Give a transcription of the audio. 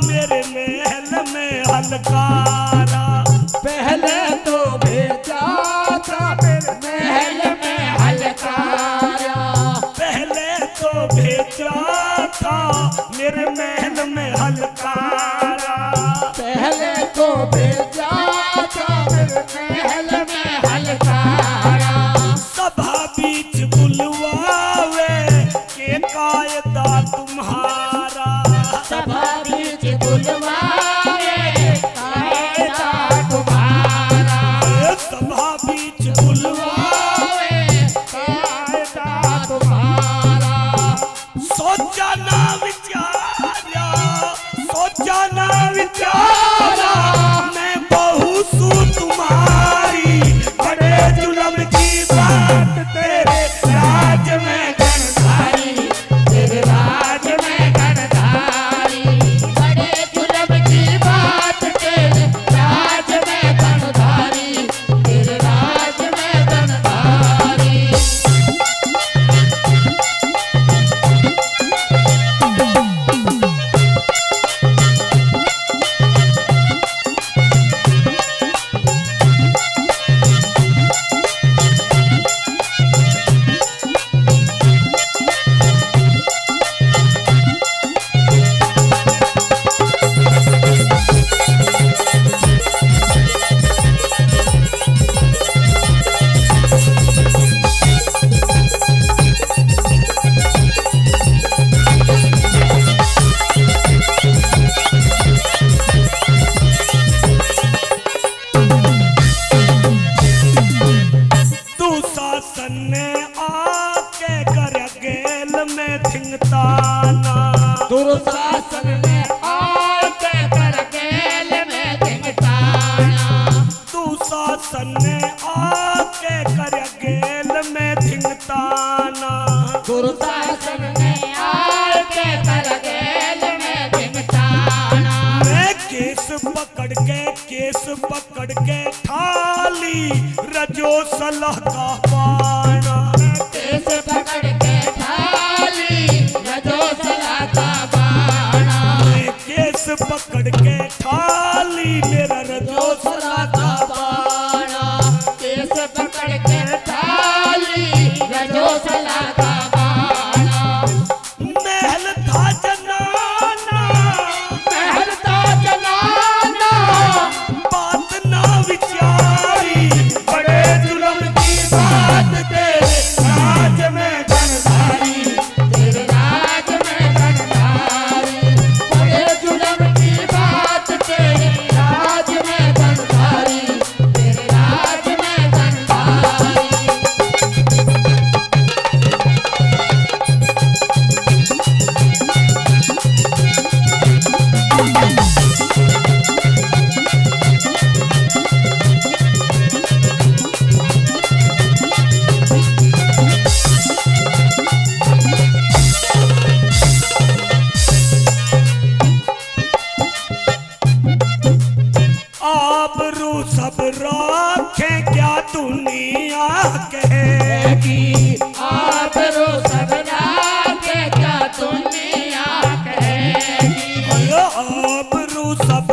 मेरे महल में हलकारा। पहले तो भेजा था मेरे महल में हलकारा। पहले तो भेजा था मेरे महल में हलकारा। पहले तो भेजा था मेरे महल में हलकारा। सभा बीच बुलवावे के कायदा तुम्हारा। सभा बीच बुलवावे कायदा तुम्हारा। सभा बीच बुलवावे कायदा तुम्हारा। सोचा ना विचारा, सोचा ना विचारा, मैं बहू सू तुम्हारी। बड़े जुल्म की बात तेरे राज में गणधारी, तेरे राज में गणधारी। बड़े जुल्म की बात तेरे राज में गणधारी, तेरे राज में गणधारी। दुशासन ने आके कर गेल में थिंगताना। दुशासन ने आके कर गेल में थिंगताना। दुशासन ने आके कर गेल में थिंगताना। दुशासन ने आके कर गेल में थिंगताना। मैं केस पकड़ के ठाली रजो सलाह का पाना। केस पकड़ के ठाली रजो सलाह का बाणा। मैं केस पकड़ के ठाली मेरा रजो सलाह का बाणा। केस पकड़ के ठाली रजो सलाह का बाणा। महल था जनाना, महल था जनाना, बात ना विचारी। बड़े जुल्म की बात तेरे राज में गणधारी, तेरे राज में गणधारी। बड़े जुल्म की बात तेरे राज में गणधारी, तेरे राज में गणधारी। आबरू सब राखे क्या दुनिया कहेगी। आबरू सब राखे क्या दुनिया कहेगी। आबरू सब